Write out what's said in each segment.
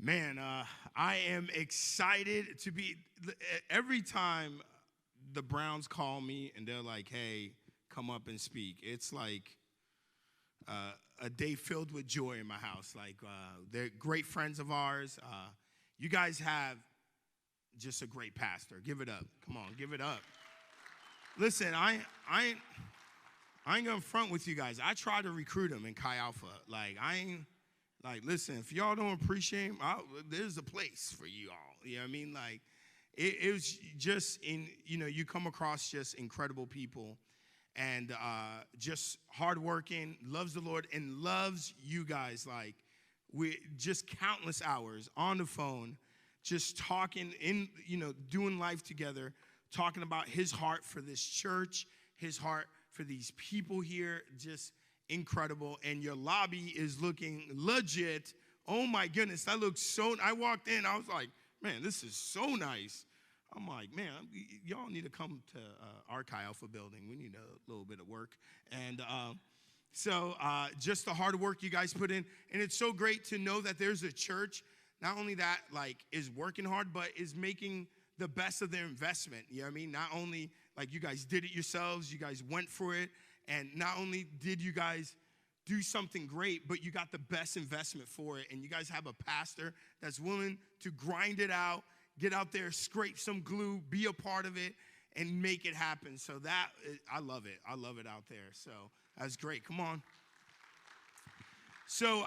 Man, I am excited to be. Every time the Browns call me and they're like, hey, come up and speak, it's like a day filled with joy in my house. Like, they're great friends of ours. You guys have just a great pastor. Give it up. Come on, give it up. Listen, I ain't gonna front with you guys. I try to recruit him in Chi Alpha. Listen, if y'all don't appreciate him, there's a place for you all. You know what I mean? Like, it was just you come across just incredible people and just hardworking, loves the Lord, and loves you guys. Like, we just countless hours on the phone, just talking doing life together, talking about his heart for this church, his heart for these people here, just incredible. And your lobby is looking legit. Oh my goodness, that looks so. I walked in, I was like, man, this is so nice. I'm like, man, y'all need to come to our Chi Alpha building. We need a little bit of work. And so just the hard work you guys put in. And it's so great to know that there's a church, not only that is working hard, but is making the best of their investment. You know what I mean? Not only you guys did it yourselves, you guys went for it. And not only did you guys do something great, but you got the best investment for it. And you guys have a pastor that's willing to grind it out, get out there, scrape some glue, be a part of it, and make it happen. So I love it. I love it out there. So that's great. Come on. So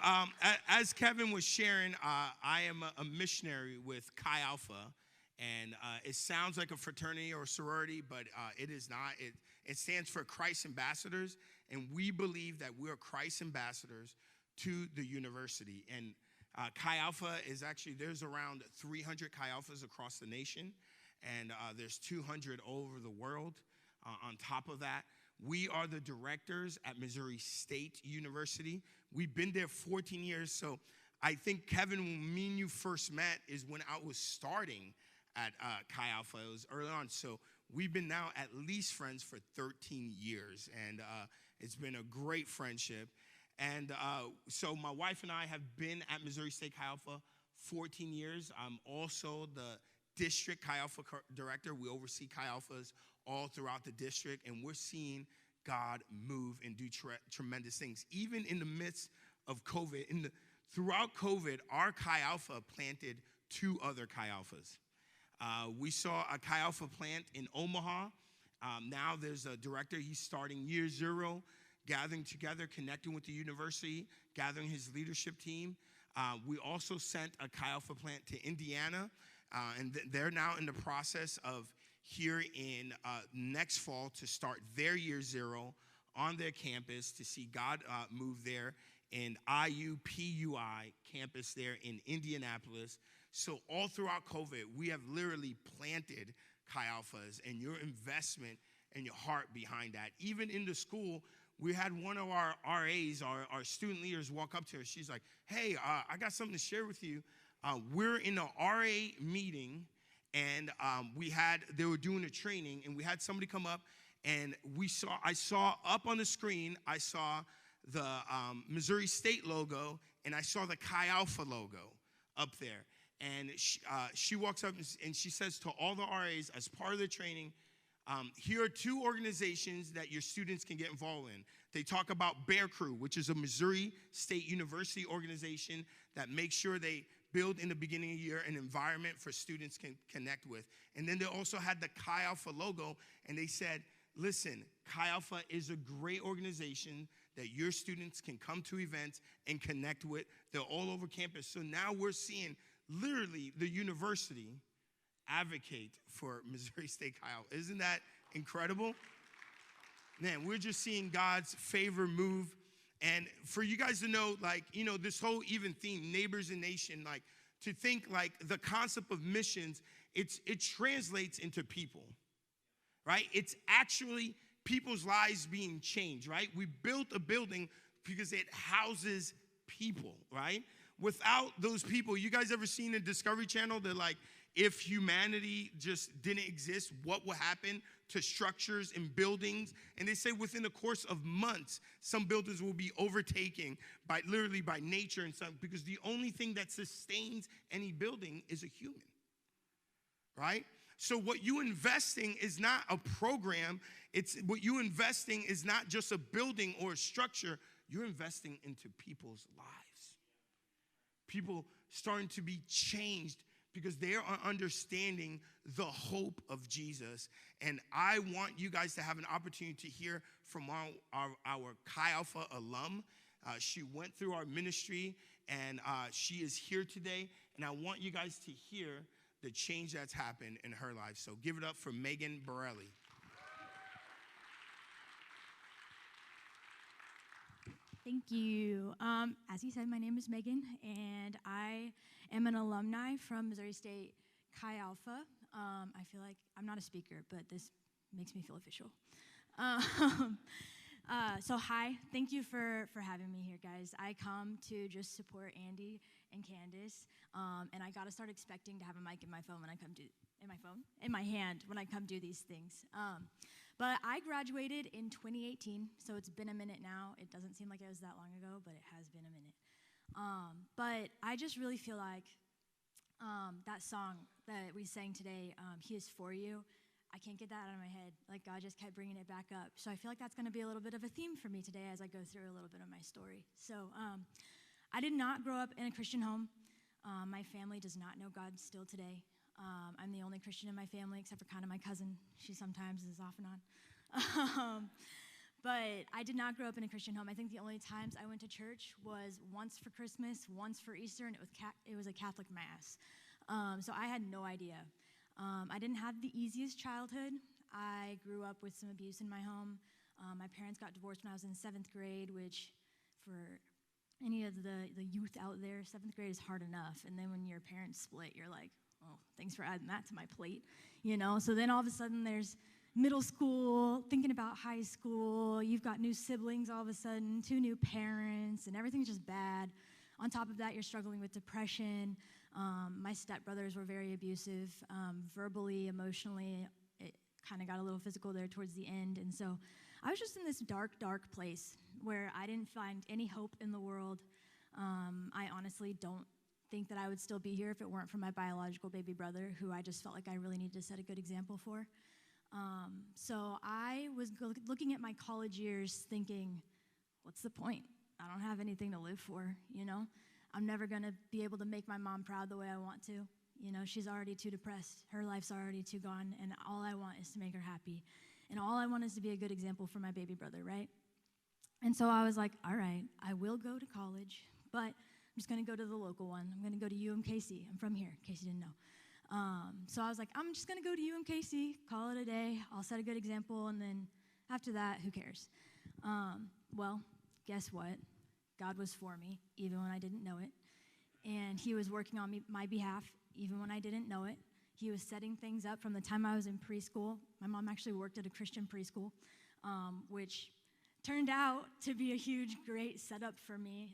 as Kevin was sharing, I am a missionary with Chi Alpha. And it sounds like a fraternity or a sorority, but it is not. It stands for Christ Ambassadors, and we believe that we're Christ Ambassadors to the university. And Chi Alpha is actually, there's around 300 Chi Alphas across the nation, and there's 200 all over the world. On top of that, we are the directors at Missouri State University. We've been there 14 years, so I think, Kevin, when me and you first met is when I was starting at Chi Alpha. It was early on. So we've been now at least friends for 13 years. And it's been a great friendship. And so my wife and I have been at Missouri State Chi Alpha 14 years. I'm also the district Chi Alpha director. We oversee Chi Alphas all throughout the district. And we're seeing God move and do tremendous things. Even in the midst of COVID, throughout COVID, our Chi Alpha planted 2 other Chi Alphas. We saw a Chi Alpha plant in Omaha. Now there's a director. He's starting year 0, gathering together, connecting with the university, gathering his leadership team. We also sent a Chi Alpha plant to Indiana, and they're now in the process of here in next fall to start their year 0 on their campus to see God move there in IUPUI campus there in Indianapolis. So all throughout COVID, we have literally planted Chi Alphas, and your investment and your heart behind that. Even in the school, we had one of our RAs, our student leaders, walk up to her. She's like, hey, I got something to share with you. We're in a RA meeting, and they were doing a training, and we had somebody come up, and I saw up on the screen, I saw the Missouri State logo, and I saw the Chi Alpha logo up there. And she walks up and she says to all the RAs, as part of the training, here are 2 organizations that your students can get involved in. They talk about Bear Crew, which is a Missouri State University organization that makes sure they build in the beginning of the year an environment for students can connect with. And then they also had the Chi Alpha logo, and they said, listen, Chi Alpha is a great organization that your students can come to events and connect with. They're all over campus. So now we're seeing literally the university advocate for Missouri State Chi Alpha. Isn't that incredible? Man, we're just seeing God's favor move. And for you guys to know, this whole even theme, neighbors and nation, to think the concept of missions, it translates into people, right? It's actually people's lives being changed, right? We built a building because it houses people, right? Without those people, you guys ever seen a Discovery Channel? They're like, if humanity just didn't exist, what would happen to structures and buildings. And they say within the course of months, some buildings will be overtaken literally by nature and stuff, because the only thing that sustains any building is a human, right? So what you investing is not a program. It's what you investing is not just a building or a structure. You're investing into people's lives. People starting to be changed because they are understanding the hope of Jesus. And I want you guys to have an opportunity to hear from our Chi Alpha alum. She went through our ministry, and she is here today. And I want you guys to hear the change that's happened in her life. So give it up for Megan Borelli. Thank you. As he said, my name is Megan, and I am an alumni from Missouri State Chi Alpha. I feel like I'm not a speaker, but this makes me feel official. So hi, thank you for having me here, guys. I come to just support Andy and Candace, and I gotta start expecting to have a mic in my phone when I come in my hand when I come do these things. But I graduated in 2018, so it's been a minute now. It doesn't seem like it was that long ago, but it has been a minute. But I just really feel like that song that we sang today, He Is For You, I can't get that out of my head. Like, God just kept bringing it back up. So I feel like that's going to be a little bit of a theme for me today as I go through a little bit of my story. So I did not grow up in a Christian home. My family does not know God still today. I'm the only Christian in my family, except for kind of my cousin. She sometimes is off and on. But I did not grow up in a Christian home. I think the only times I went to church was once for Christmas, once for Easter, and it was a Catholic mass. So I had no idea. I didn't have the easiest childhood. I grew up with some abuse in my home. My parents got divorced when I was in 7th grade, which for any of the youth out there, 7th grade is hard enough. And then when your parents split, you're like, oh, thanks for adding that to my plate, you know? So then all of a sudden there's middle school, thinking about high school, you've got new siblings all of a sudden, 2 new parents, and everything's just bad. On top of that, you're struggling with depression. My stepbrothers were very abusive, verbally, emotionally. It kind of got a little physical there towards the end. And so I was just in this dark, dark place where I didn't find any hope in the world. I honestly don't think that I would still be here if it weren't for my biological baby brother, who I just felt like I really needed to set a good example for. So I was looking at my college years thinking, what's the point? I don't have anything to live for, you know? I'm never going to be able to make my mom proud the way I want to. You know, she's already too depressed. Her life's already too gone, and all I want is to make her happy. And all I want is to be a good example for my baby brother, right? And so I was like, all right, I will go to college, but I'm just going to go to the local one. I'm going to go to UMKC. I'm from here, in case you didn't know. So I was like, I'm just going to go to UMKC, call it a day. I'll set a good example, and then after that, who cares? Well, guess what? God was for me, even when I didn't know it. And he was working on my behalf, even when I didn't know it. He was setting things up from the time I was in preschool. My mom actually worked at a Christian preschool, which turned out to be a huge, great setup for me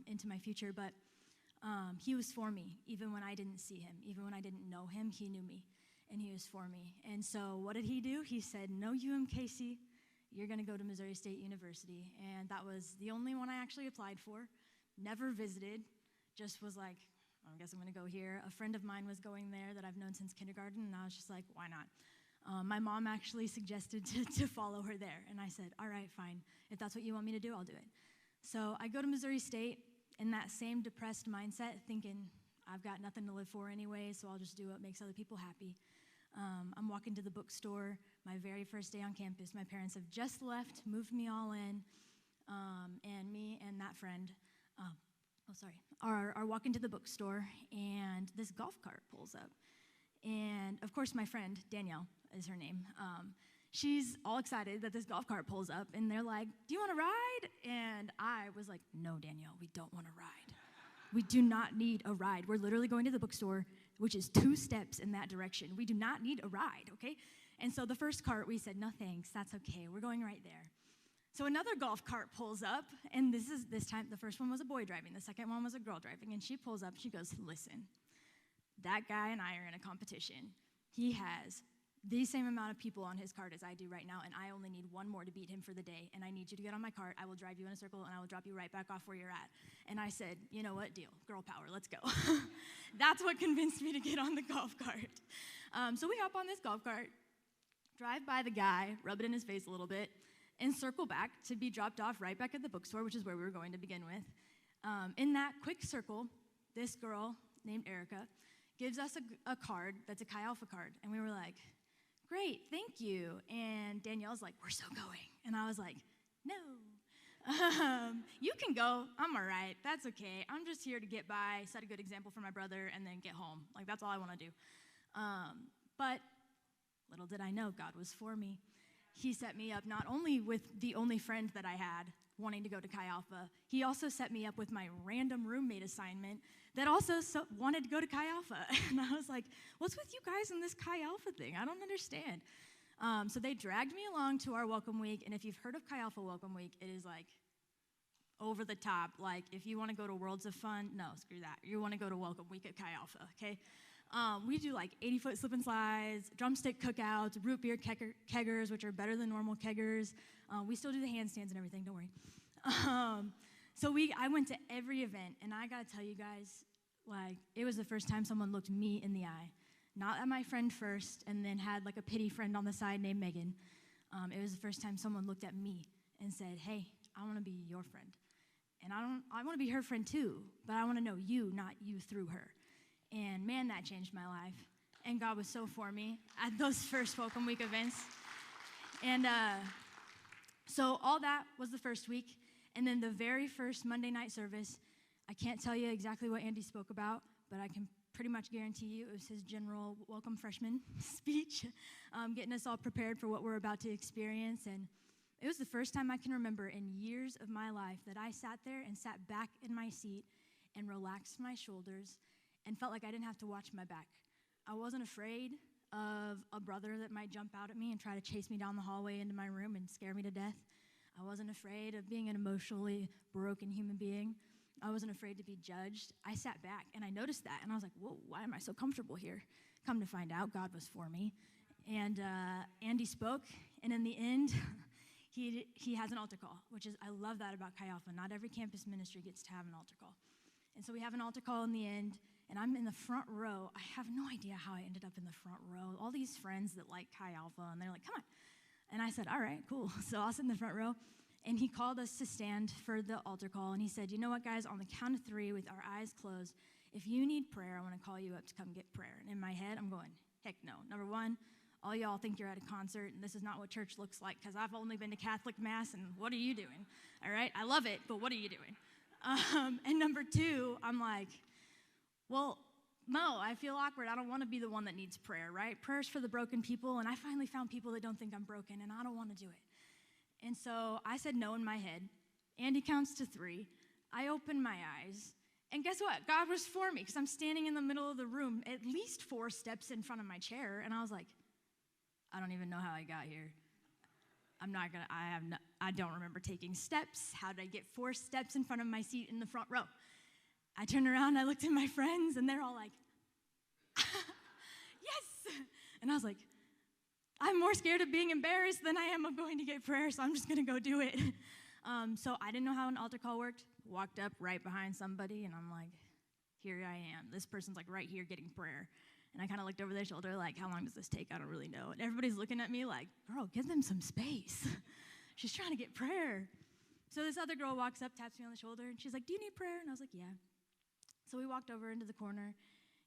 into my future. But he was for me, even when I didn't see him. Even when I didn't know him, he knew me, and he was for me. And so what did he do? He said, no UMKC. You're going to go to Missouri State University. And that was the only one I actually applied for. Never visited. Just was like, I guess I'm going to go here. A friend of mine was going there that I've known since kindergarten, and I was just like, why not? My mom actually suggested to follow her there. And I said, all right, fine. If that's what you want me to do, I'll do it. So I go to Missouri State in that same depressed mindset, thinking I've got nothing to live for anyway, so I'll just do what makes other people happy. I'm walking to the bookstore, my very first day on campus. My parents have just left, moved me all in, and me and that friend, are walking to the bookstore, and this golf cart pulls up. And, of course, my friend, Danielle is her name, she's all excited that this golf cart pulls up, and they're like, do you want to ride? And I was like, no, Danielle, we don't want to ride. We do not need a ride. We're literally going to the bookstore, which is 2 steps in that direction. We do not need a ride, okay? And so the first cart, we said, no thanks, that's okay. We're going right there. So another golf cart pulls up, and this time, the first one was a boy driving, the second one was a girl driving, and she pulls up, she goes, listen, that guy and I are in a competition. He has the same amount of people on his cart as I do right now, and I only need one more to beat him for the day, and I need you to get on my cart. I will drive you in a circle, and I will drop you right back off where you're at. And I said, you know what, deal, girl power, let's go. That's what convinced me to get on the golf cart. So we hop on this golf cart, drive by the guy, rub it in his face a little bit, and circle back to be dropped off right back at the bookstore, which is where we were going to begin with. In that quick circle, this girl named Erica gives us a card that's a Chi Alpha card, and we were like, great, thank you. And Danielle's like, we're so going. And I was like, no. You can go. I'm all right. That's okay. I'm just here to get by, set a good example for my brother, and then get home. Like, that's all I want to do. But little did I know, God was for me. He set me up not only with the only friend that I had wanting to go to Chi Alpha, he also set me up with my random roommate assignment that also wanted to go to Chi Alpha. And I was like, what's with you guys in this Chi Alpha thing? I don't understand. So they dragged me along to our welcome week. And if you've heard of Chi Alpha welcome week, it is like over the top. Like, if you want to go to Worlds of Fun, no, screw that. You want to go to welcome week at Chi Alpha, okay? We do like 80-foot slip and slides, drumstick cookouts, root beer keggers, which are better than normal keggers. We still do the handstands and everything, don't worry. So I went to every event, and I gotta tell you guys, like, it was the first time someone looked me in the eye. Not at my friend first, and then had like a pity friend on the side named Megan. It was the first time someone looked at me and said, hey, I wanna be your friend. And I wanna be her friend too, but I wanna know you, not you through her. And man, that changed my life. And God was so for me at those first welcome week events. And so all that was the first week. And then the very first Monday night service, I can't tell you exactly what Andy spoke about, but I can pretty much guarantee you it was his general welcome freshman speech, getting us all prepared for what we're about to experience. And it was the first time I can remember in years of my life that I sat there and sat back in my seat and relaxed my shoulders and felt like I didn't have to watch my back. I wasn't afraid of a brother that might jump out at me and try to chase me down the hallway into my room and scare me to death. I wasn't afraid of being an emotionally broken human being. I wasn't afraid to be judged. I sat back, and I noticed that, and I was like, whoa, why am I so comfortable here? Come to find out, God was for me. And Andy spoke, and in the end, he has an altar call, which is, I love that about Chi Alpha. Not every campus ministry gets to have an altar call. And so we have an altar call in the end, and I'm in the front row. I have no idea how I ended up in the front row. All these friends that like Chi Alpha, and they're like, come on. And I said, all right, cool. So I'll sit in the front row. And he called us to stand for the altar call. And he said, you know what, guys, on the count of 3 with our eyes closed, if you need prayer, I want to call you up to come get prayer. And in my head, I'm going, heck no. Number one, all y'all think you're at a concert, and this is not what church looks like, because I've only been to Catholic Mass, and what are you doing? All right, I love it, but what are you doing? And number 2, I'm like, well, no, I feel awkward. I don't want to be the one that needs prayer, right? Prayer's for the broken people, and I finally found people that don't think I'm broken, and I don't want to do it. And so I said no in my head. Andy counts to 3. I open my eyes, and guess what? God was for me, because I'm standing in the middle of the room, at least 4 steps in front of my chair, and I was like, I don't even know how I got here. I don't remember taking steps. How did I get 4 steps in front of my seat in the front row? I turned around, I looked at my friends, and they're all like, yes! And I was like, I'm more scared of being embarrassed than I am of going to get prayer, so I'm just going to go do it. So I didn't know how an altar call worked. Walked up right behind somebody, and I'm like, here I am. This person's like right here getting prayer. And I kind of looked over their shoulder like, how long does this take? I don't really know. And everybody's looking at me like, girl, give them some space. She's trying to get prayer. So this other girl walks up, taps me on the shoulder, and she's like, do you need prayer? And I was like, yeah. So we walked over into the corner,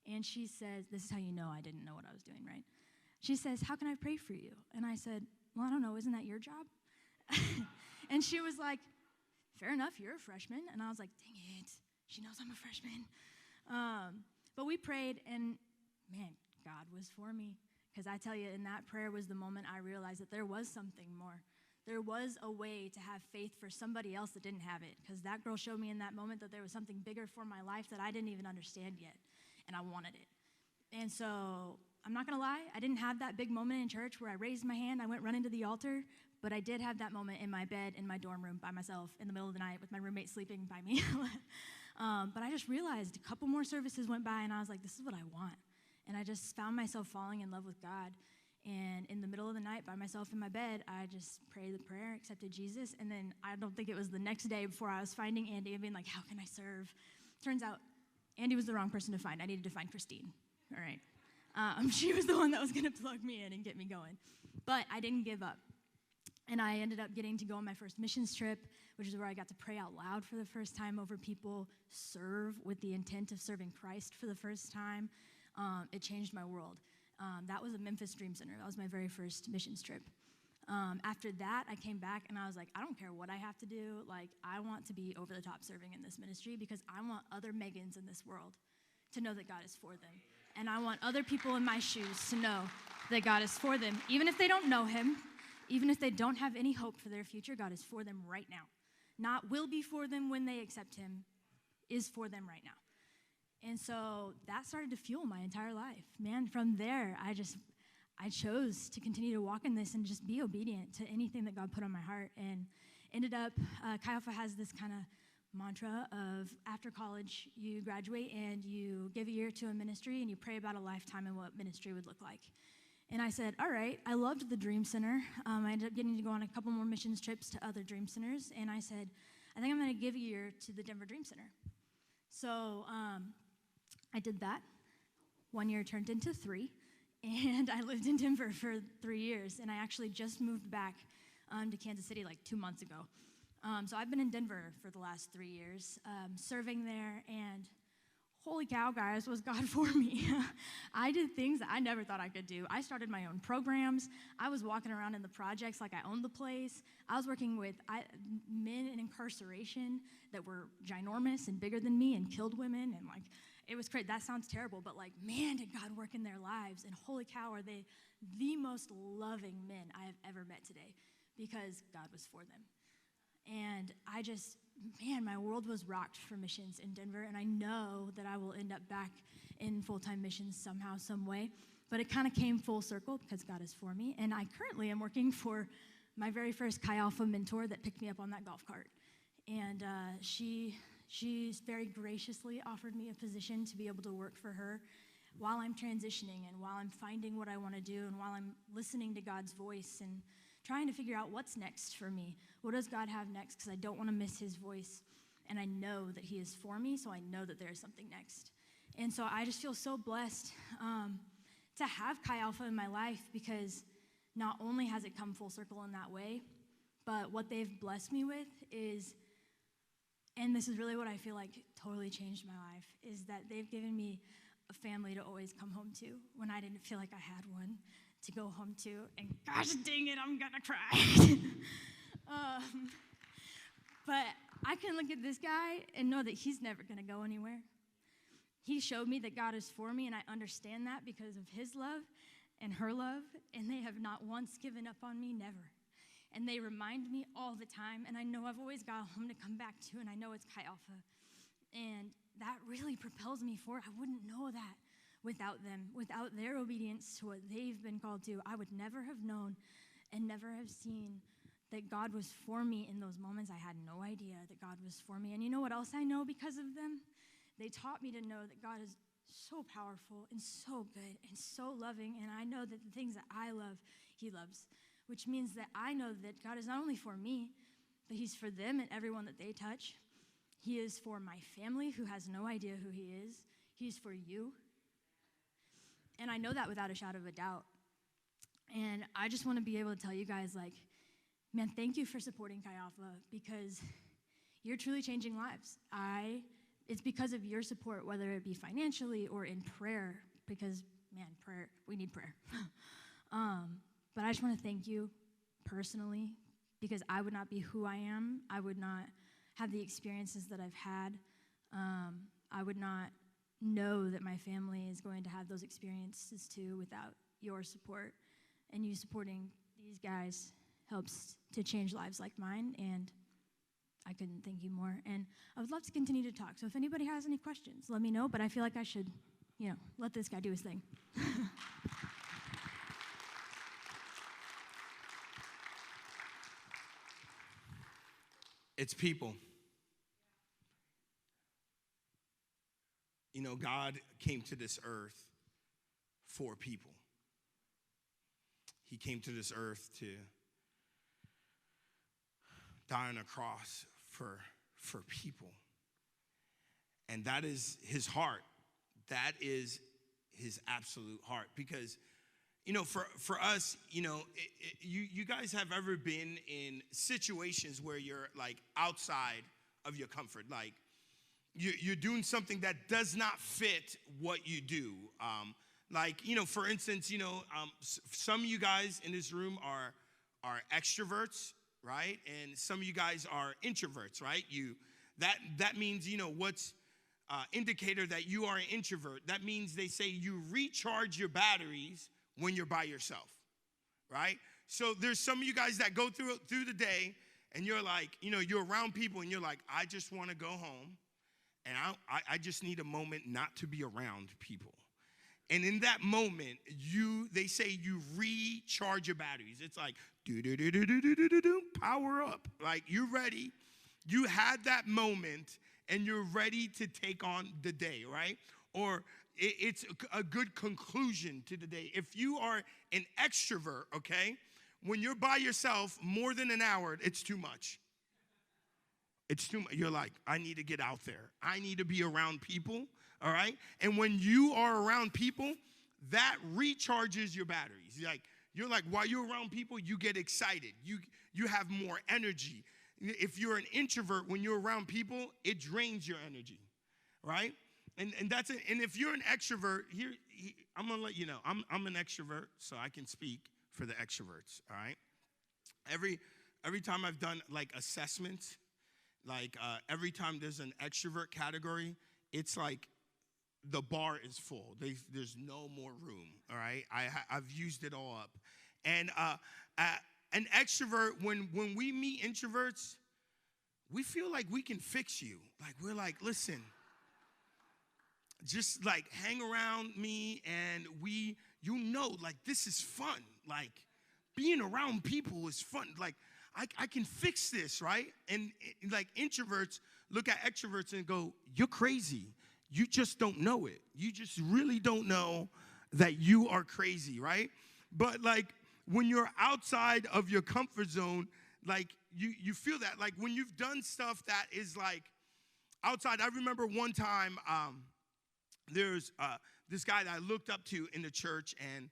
and she says, this is how you know I didn't know what I was doing, right? She says, how can I pray for you? And I said, well, I don't know. Isn't that your job? And she was like, fair enough. You're a freshman. And I was like, dang it. She knows I'm a freshman. But we prayed, and man, God was for me. Because I tell you, in that prayer was the moment I realized that there was something more. There was a way to have faith for somebody else that didn't have it. Because that girl showed me in that moment that there was something bigger for my life that I didn't even understand yet. And I wanted it. And so I'm not going to lie, I didn't have that big moment in church where I raised my hand, I went running to the altar, but I did have that moment in my bed, in my dorm room by myself in the middle of the night with my roommate sleeping by me. But I just realized a couple more services went by, and I was like, this is what I want. And I just found myself falling in love with God. And in the middle of the night, by myself in my bed, I just prayed the prayer, accepted Jesus. And then I don't think it was the next day before I was finding Andy and being like, how can I serve? Turns out Andy was the wrong person to find. I needed to find Christine. All right. She was the one that was going to plug me in and get me going. But I didn't give up. And I ended up getting to go on my first missions trip, which is where I got to pray out loud for the first time over people, serve with the intent of serving Christ for the first time. It changed my world. That was a Memphis Dream Center. That was my very first missions trip. After that, I came back and I was like, I don't care what I have to do. Like, I want to be over the top serving in this ministry because I want other Megans in this world to know that God is for them. And I want other people in my shoes to know that God is for them. Even if they don't know him, even if they don't have any hope for their future, God is for them right now. Not will be for them when they accept him, is for them right now. And so that started to fuel my entire life. Man, from there, I chose to continue to walk in this and just be obedient to anything that God put on my heart. And ended up, Chi Alpha has this kind of mantra of after college, you graduate and you give a year to a ministry and you pray about a lifetime and what ministry would look like. And I said, all right, I loved the Dream Center. I ended up getting to go on a couple more missions trips to other Dream Centers. And I said, I think I'm going to give a year to the Denver Dream Center. So I did that. 1 year turned into 3. And I lived in Denver for 3 years. And I actually just moved back to Kansas City like 2 months ago. So I've been in Denver for the last 3 years, serving there. And holy cow, guys, was God for me. I did things that I never thought I could do. I started my own programs. I was walking around in the projects like I owned the place. I was working with men in incarceration that were ginormous and bigger than me and killed women. And like, it was crazy. That sounds terrible, but like, man, did God work in their lives. And holy cow, are they the most loving men I have ever met today because God was for them. And my world was rocked for missions in Denver, and I know that I will end up back in full-time missions somehow, some way. But it kind of came full circle because God is for me. And I currently am working for my very first Chi Alpha mentor that picked me up on that golf cart. And she's very graciously offered me a position to be able to work for her while I'm transitioning and while I'm finding what I want to do and while I'm listening to God's voice and trying to figure out what's next for me. What does God have next? Because I don't want to miss his voice. And I know that he is for me, so I know that there's something next. And so I just feel so blessed to have Chi Alpha in my life because not only has it come full circle in that way, but what they've blessed me with is, and this is really what I feel like totally changed my life, is that they've given me a family to always come home to when I didn't feel like I had one to go home to, and gosh dang it, I'm gonna cry. But I can look at this guy and know that he's never gonna go anywhere. He showed me that God is for me, and I understand that because of his love and her love, and they have not once given up on me, never. And they remind me all the time, and I know I've always got a home to come back to, and I know it's Chi Alpha. And that really propels me forward. I wouldn't know that without them, without their obedience to what they've been called to. I would never have known and never have seen that God was for me in those moments. I had no idea that God was for me. And you know what else I know because of them? They taught me to know that God is so powerful and so good and so loving. And I know that the things that I love, he loves, which means that I know that God is not only for me, but he's for them and everyone that they touch. He is for my family who has no idea who he is. He's for you. And I know that without a shadow of a doubt. And I just want to be able to tell you guys, like, man, thank you for supporting Chi Alpha because you're truly changing lives. It's because of your support, whether it be financially or in prayer, because, man, prayer, we need prayer. But I just want to thank you personally because I would not be who I am. I would not have the experiences that I've had. I would not know that my family is going to have those experiences too without your support. And you supporting these guys helps to change lives like mine, and I couldn't thank you more. And I would love to continue to talk. So if anybody has any questions, let me know, but I feel like I should, let this guy do his thing. It's people. God came to this earth for people. he came to this earth to die on a cross for people. And that is his heart. That is his absolute heart. Because, for us, you guys have ever been in situations where you're like outside of your comfort. Like you're doing something that does not fit what you do. For instance, some of you guys in this room are extroverts, right? And some of you guys are introverts, right? That means, what's indicator that you are an introvert. That means they say you recharge your batteries when you're by yourself, right? So there's some of you guys that go through the day and you're like, you're around people and you're like, I just want to go home and I just need a moment not to be around people. And in that moment, they say you recharge your batteries. It's like, power up. Like you're ready. You had that moment and you're ready to take on the day, right? Or it's a good conclusion to the day. If you are an extrovert, okay, when you're by yourself more than an hour, it's too much. It's too much. You're like, I need to get out there. I need to be around people, all right? And when you are around people, that recharges your batteries. You're like, while you're around people, you get excited. You have more energy. If you're an introvert, when you're around people, it drains your energy, right? And that's it. And if you're an extrovert, I'm gonna let you know, I'm an extrovert, so I can speak for the extroverts, all right? Every time I've done like assessments, every time there's an extrovert category, it's like the bar is full. There's no more room, all right? I've used it all up. And an extrovert, when we meet introverts, we feel like we can fix you. Like we're like, listen, just like hang around me and like this is fun. Like being around people is fun. Like I can fix this, right? And like introverts look at extroverts and go, you're crazy. You just don't know it. You just really don't know that you are crazy, right? But like when you're outside of your comfort zone, like you feel that. Like when you've done stuff that is like outside. I remember one time there's this guy that I looked up to in the church, and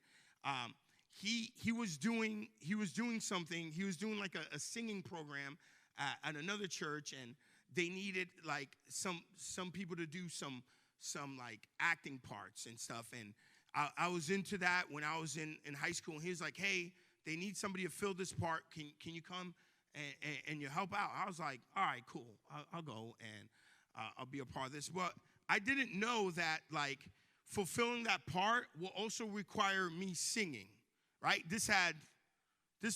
he was doing something. He was doing like a singing program at another church, and they needed like some people to do some like acting parts and stuff. And I was into that when I was in high school. And he was like, hey, they need somebody to fill this part. Can you come and you help out? I was like, all right, cool. I'll go and I'll be a part of this. But I didn't know that like fulfilling that part will also require me singing, right? This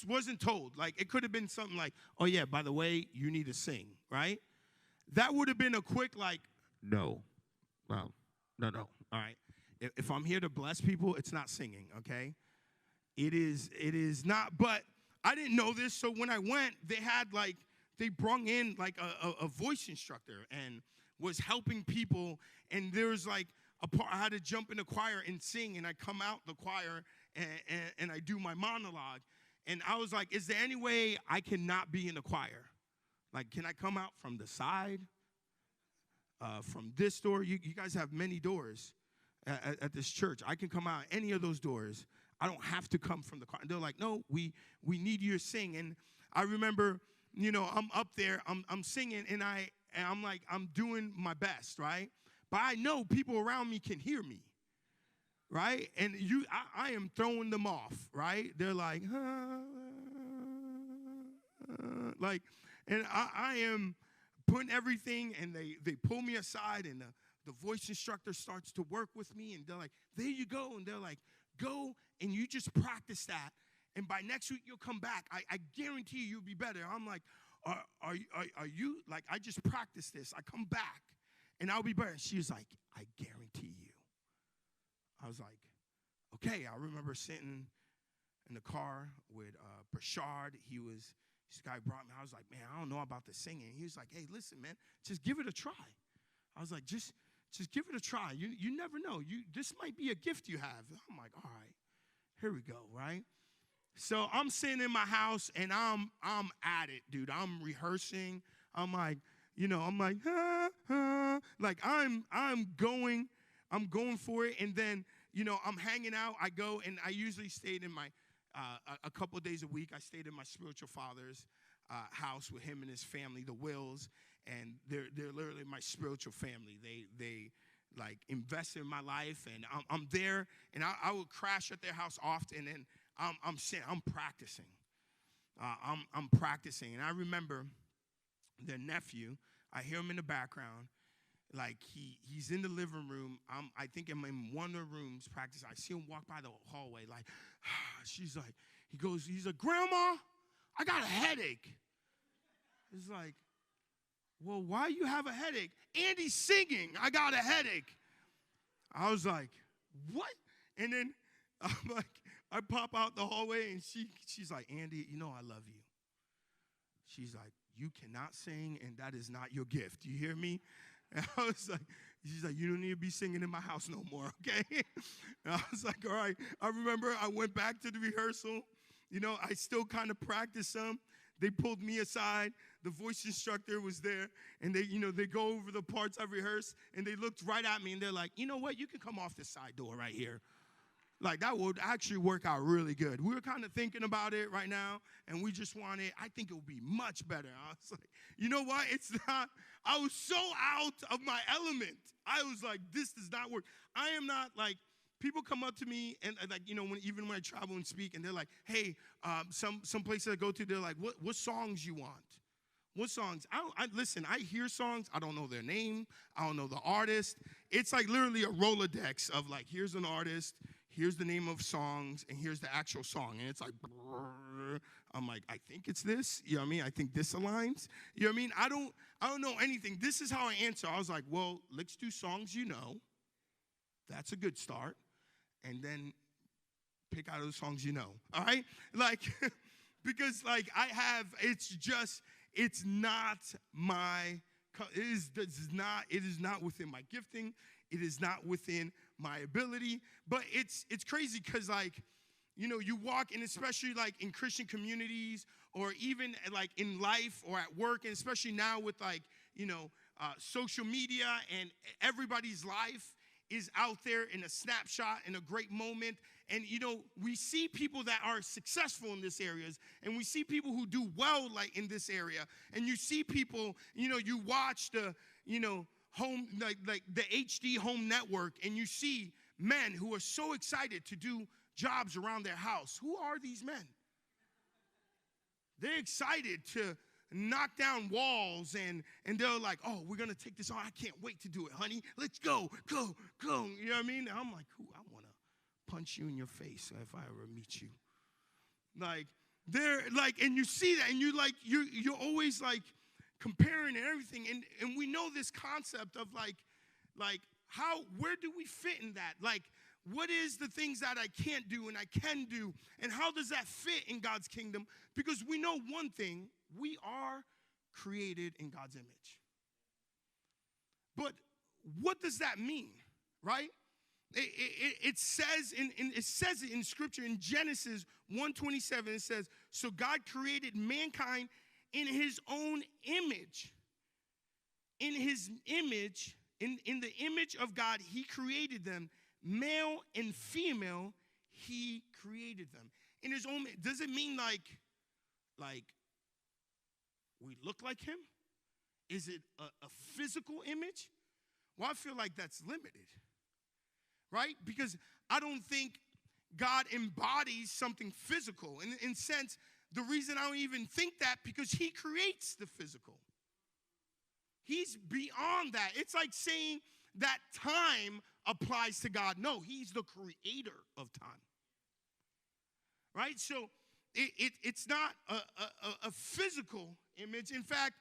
wasn't told. Like it could have been something like, oh yeah, by the way, you need to sing, right? That would have been a quick like, no. Well, no. All right. If I'm here to bless people, it's not singing, okay? It is not. But I didn't know this, so when I went, they brung in like a voice instructor and was helping people. And there was like a part I had to jump in the choir and sing, and I come out the choir and I do my monologue. And I was like, is there any way I cannot be in the choir? Like, can I come out from the side? From this door? You guys have many doors at this church. I can come out any of those doors. I don't have to come from the choir. And they're like, no, we need you to sing. And I remember, I'm up there, I'm singing, and I'm like, I'm doing my best, right? But I know people around me can hear me, right? And I am throwing them off, right? They're like, like, and I am putting everything, and they pull me aside, and the voice instructor starts to work with me, and they're like, there you go. And they're like, go and you just practice that, and by next week you'll come back. I guarantee you'll be better. I'm like, are you, like, I just practiced this. I come back and I'll be better. And she was like, I guarantee you. I was like, okay. I remember sitting in the car with Prashad. This guy brought me. I was like, man, I don't know about the singing. He was like, hey, listen, man, just give it a try. I was like, just give it a try. You never know. This might be a gift you have. I'm like, all right, here we go, right? So I'm sitting in my house and I'm at it, dude. I'm rehearsing. I'm like, like I'm going for it. And then, I'm hanging out. I go and I usually stayed in my a couple of days a week. I stayed in my spiritual father's house with him and his family, the Wills, and they're literally my spiritual family. They like invest in my life, and I'm there, and I would crash at their house often, and I'm practicing. I'm practicing, and I remember their nephew. I hear him in the background, like he's in the living room. I think I'm in one of the rooms practicing. I see him walk by the hallway, like he's like, Grandma, I got a headache. It's like, well, why you have a headache? Andy's singing, I got a headache. I was like, what? And then I'm like, I pop out the hallway, and she's like, Andy, I love you. She's like, you cannot sing, and that is not your gift. You hear me? And I was like, she's like, you don't need to be singing in my house no more, okay? And I was like, all right. I remember I went back to the rehearsal. I still kind of practiced some. They pulled me aside. The voice instructor was there, and they go over the parts I rehearsed, and they looked right at me, and they're like, you know what? You can come off this side door right here. Like, that would actually work out really good. We were kind of thinking about it right now, and we just wanted, I think it would be much better. I was like, you know what? It's not, I was so out of my element. I was like, this does not work. I am not like, people come up to me, and like, even when I travel and speak, and they're like, hey, some places I go to, they're like, what songs you want? What songs? Listen, I hear songs. I don't know their name. I don't know the artist. It's like literally a Rolodex of like, here's an artist, here's the name of songs, and here's the actual song. And it's like, I'm like, I think it's this. You know what I mean? I think this aligns. You know what I mean? I don't know anything. This is how I answer. I was like, well, let's do songs you know. That's a good start. And then pick out of the songs you know. All right? Like, because like it's not my, it is not within my gifting. It is not within my ability. But it's crazy because like, you walk, and especially like in Christian communities, or even like in life or at work, and especially now with like, social media, and everybody's life is out there in a snapshot, in a great moment. And, we see people that are successful in this areas, and we see people who do well, like in this area. And you see people, you watch the, home, like the HD home network, and you see men who are so excited to do jobs around their house. Who are these men? They're excited to knock down walls, and they're like, oh, we're going to take this on. I can't wait to do it, honey. Let's go. You know what I mean? And I'm like, I want to punch you in your face if I ever meet you. Like, they're like, and you see that, and you're always like comparing and everything. And we know this concept of like where do we fit in that? Like, what is the things that I can't do and I can do? And how does that fit in God's kingdom? Because we know one thing, we are created in God's image. But what does that mean, right? It says it in Scripture in Genesis 1:27. It says, so God created mankind in his own image. In his image, in the image of God, he created them. Male and female, he created them. In his own, does it mean like we look like him? Is it a physical image? Well, I feel like that's limited, right? Because I don't think God embodies something physical. In sense, the reason I don't even think that, because he creates the physical. He's beyond that. It's like saying that time applies to God. No, he's the creator of time. Right? So it's not a physical image. In fact,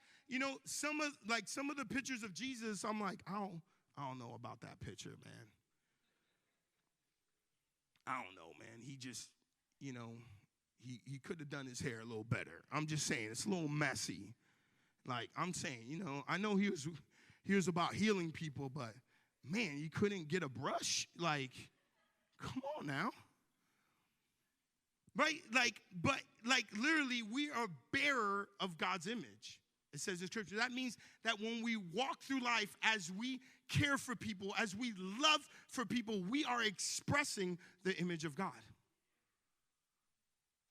some of the pictures of Jesus, I'm like, I don't know about that picture, man. I don't know, man. He just, he could have done his hair a little better. I'm just saying, it's a little messy. Like, I'm saying, I know he was about healing people, but man, you couldn't get a brush? Like, come on now. right? Like literally, we are bearer of God's image. It says in Scripture. That means that when we walk through life, as we care for people, as we love for people, we are expressing the image of God.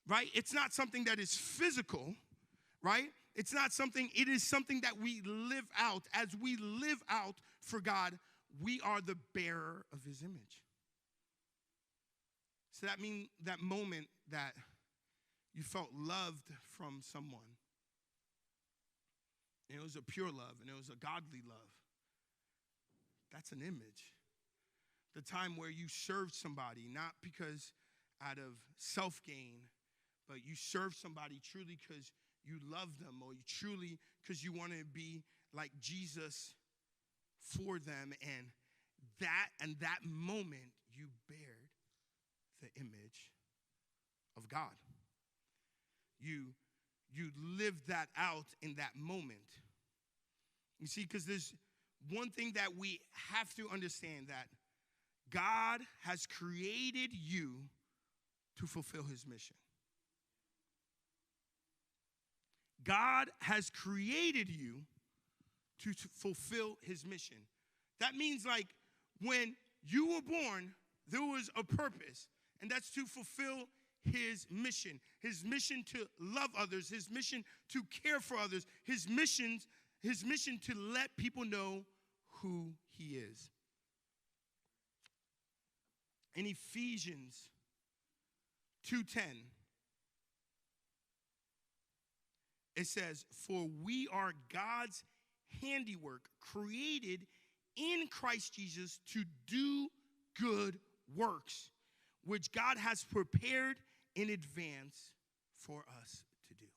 Right? It's not something that is physical, right? It's not something, it is something that we live out. As we live out for God, we are the bearer of his image. So that means that moment that you felt loved from someone, and it was a pure love, and it was a godly love, that's an image. The time where you served somebody, not because out of self-gain, but you served somebody truly because you love them, or you truly because you want to be like Jesus for them, and that moment you bared the image of God. You lived that out in that moment. You see, because there's one thing that we have to understand, that God has created you to fulfill his mission. God has created you to fulfill his mission. That means, like, when you were born, there was a purpose, and that's to fulfill his mission to love others, his mission to care for others, his mission to let people know who he is. In Ephesians 2:10, it says, "For we are God's handiwork, created in Christ Jesus to do good works, which God has prepared in advance for us to do."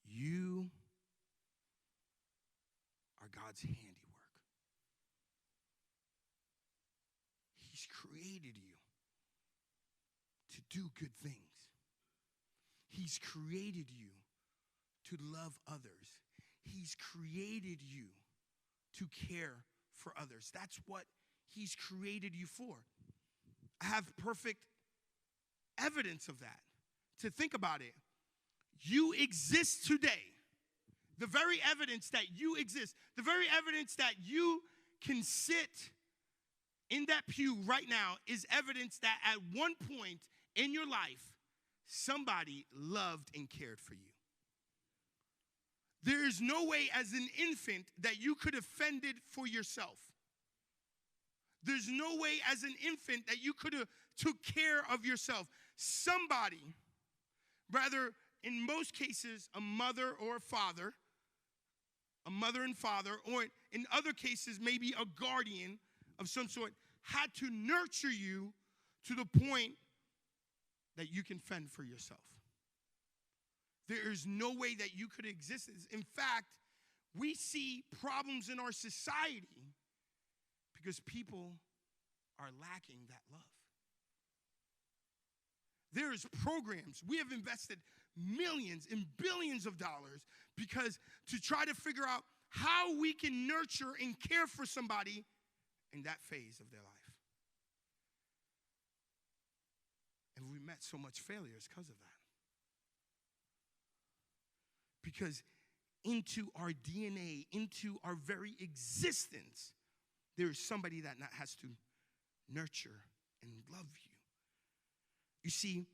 You are God's handiwork. He's created you to do good things. He's created you to love others. He's created you to care for others. That's what he's created you for. I have perfect evidence of that. To think about it, you exist today. The very evidence that you exist, the very evidence that you can sit in that pew right now is evidence that at one point in your life, somebody loved and cared for you. There is no way as an infant that you could have fended for yourself. There's no way as an infant that you could have took care of yourself. Somebody, rather in most cases a mother or a father, a mother and father, or in other cases maybe a guardian of some sort, had to nurture you to the point that you can fend for yourself. There is no way that you could exist. In fact, we see problems in our society because people are lacking that love. There's programs. We have invested millions and billions of dollars because to try to figure out how we can nurture and care for somebody in that phase of their life. And we met so much failures because of that. Because into our DNA, into our very existence, there is somebody that has to nurture and love you. You see,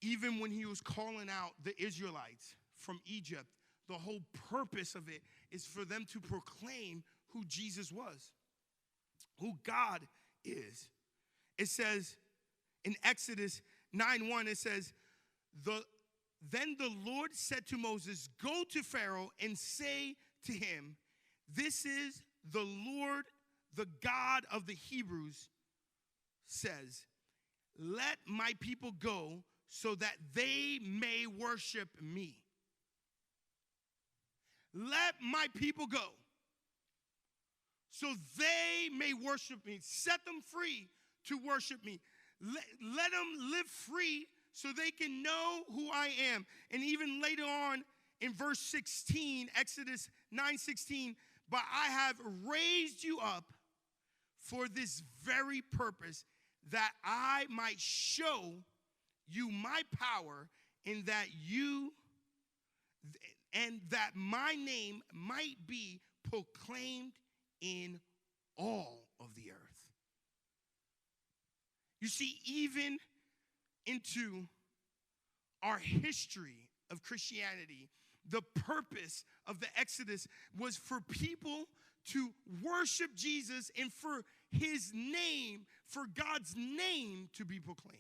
even when he was calling out the Israelites from Egypt, the whole purpose of it is for them to proclaim who Jesus was, who God is. It says in Exodus 9:1, it says, Then the Lord said to Moses, "Go to Pharaoh and say to him, 'This is the Lord, the God of the Hebrews, says, let my people go so that they may worship me.'" Let my people go so they may worship me. Set them free to worship me. Let them live free so they can know who I am. And even later on in verse 16, Exodus 9:16, "But I have raised you up for this very purpose, that I might show you my power, and that my name might be proclaimed in all of the earth. You see, even into our history of Christianity, the purpose of the Exodus was for people to worship Jesus and for his name, for God's name to be proclaimed.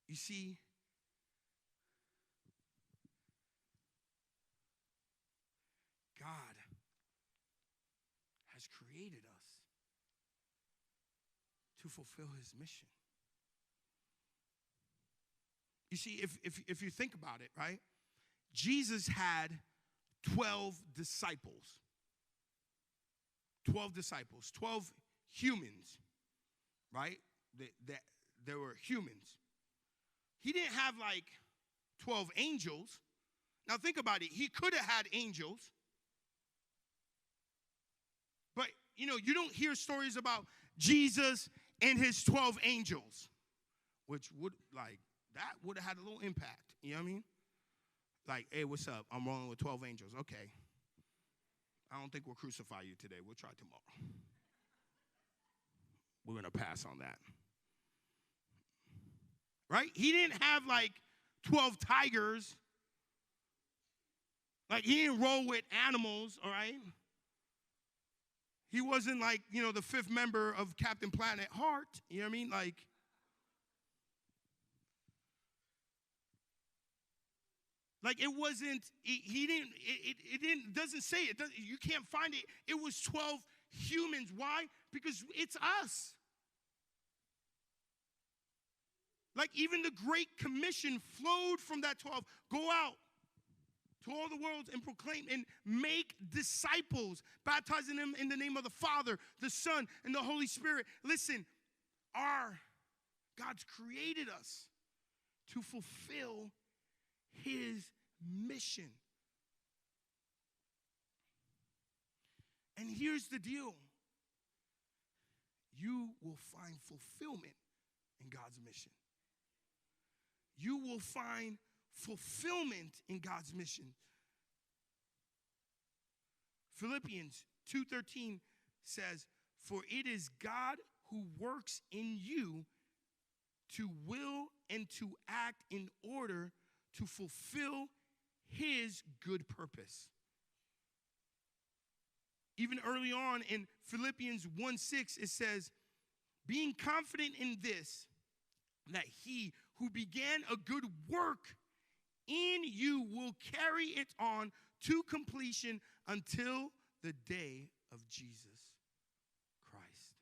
You see, God has created us to fulfill his mission. You see, if you think about it, right? Jesus had 12 disciples. 12 disciples, 12 humans, right? There were humans. He didn't have like 12 angels. Now think about it. He could have had angels. But, you don't hear stories about Jesus and his 12 angels, which would have had a little impact. You know what I mean? Like, hey, what's up? I'm rolling with 12 angels. Okay. I don't think we'll crucify you today. We'll try tomorrow. We're going to pass on that. Right? He didn't have like 12 tigers. Like, he didn't roll with animals, all right? He wasn't like, the fifth member of Captain Planet Heart. You know what I mean? Like it wasn't, it doesn't say it. You can't find it. It was 12 humans. Why? Because it's us. Like even the Great Commission flowed from that 12. Go out to all the world and proclaim and make disciples, baptizing them in the name of the Father, the Son, and the Holy Spirit. Listen, God's created us to fulfill his mission. And here's the deal. You will find fulfillment in God's mission. You will find fulfillment in God's mission. Philippians 2:13 says, "For it is God who works in you to will and to act in order to fulfill his good purpose." Even early on in Philippians 1:6, it says, "Being confident in this, that he who began a good work in you will carry it on to completion until the day of Jesus Christ."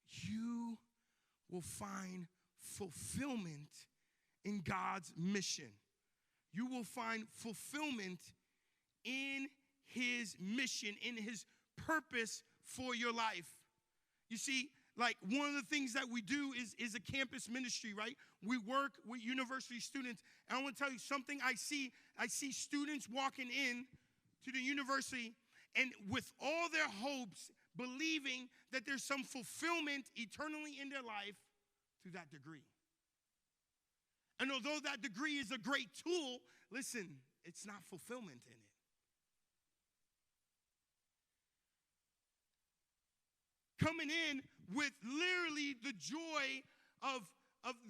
You will find fulfillment in God's mission. You will find fulfillment in his mission, in his purpose for your life. You see, like one of the things that we do is a campus ministry, right? We work with university students. And I want to tell you something I see students walking in to the university and with all their hopes, believing that there's some fulfillment eternally in their life through that degree. And although that degree is a great tool, listen, it's not fulfillment in it. Coming in with literally the joy of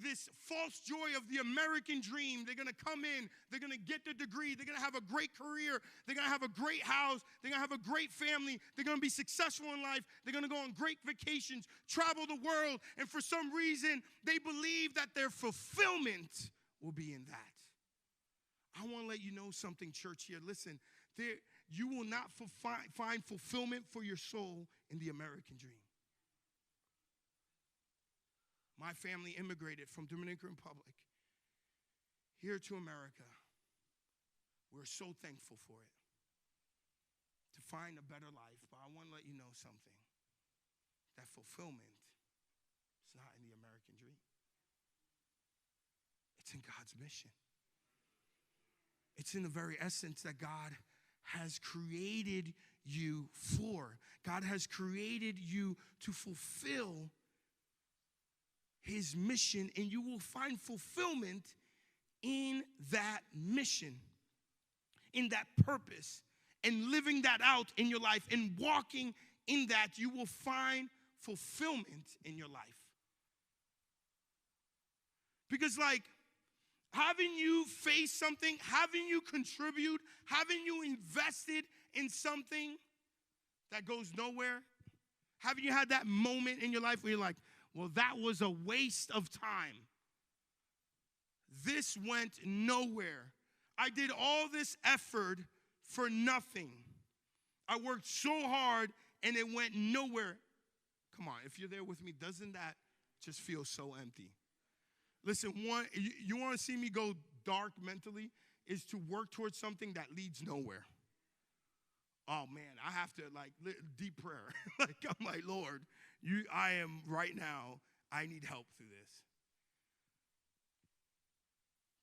this false joy of the American dream. They're going to come in, they're going to get the degree, they're going to have a great career, they're going to have a great house, they're going to have a great family, they're going to be successful in life, they're going to go on great vacations, travel the world, and for some reason, they believe that their fulfillment will be in that. I want to let you know something, church, here. Listen, you will not find fulfillment for your soul in the American dream. My family immigrated from Dominican Republic here to America. We're so thankful for it, to find a better life. But I want to let you know something. That fulfillment is not in the American dream. It's in God's mission. It's in the very essence that God has created you for. God has created you to fulfill his mission, and you will find fulfillment in that mission, in that purpose, and living that out in your life and walking in that. You will find fulfillment in your life. Because like, having you face something, having you contribute, having you invested in something that goes nowhere, having you had that moment in your life where you're like, well, that was a waste of time. This went nowhere. I did all this effort for nothing. I worked so hard and it went nowhere. Come on, if you're there with me, doesn't that just feel so empty? Listen, you want to see me go dark mentally, is to work towards something that leads nowhere. Oh man, I have to deep prayer. I'm like, Lord, I am right now, I need help through this.